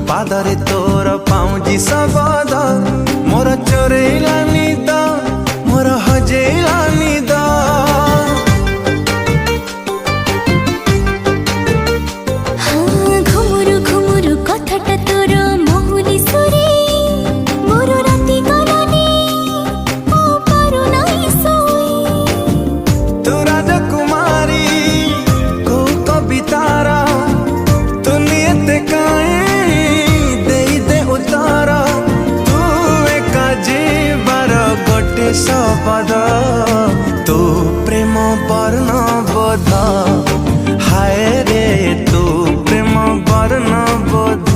पादरे तोर पाऊँजी सबद मोर चोरेला निद मोर हजेला निद घुमुरु घुमुरु कथाटा तोर महुली सुरे मोर राति गलानी ओ पारु नाई सोई तू राजकुमारी को कवितारा तू नियत काए दे दे उतारा तू एक जीवर गोटे शपथ तू प्रेम वर्ण बोध हाय रे तू प्रेम वर्ण बोध।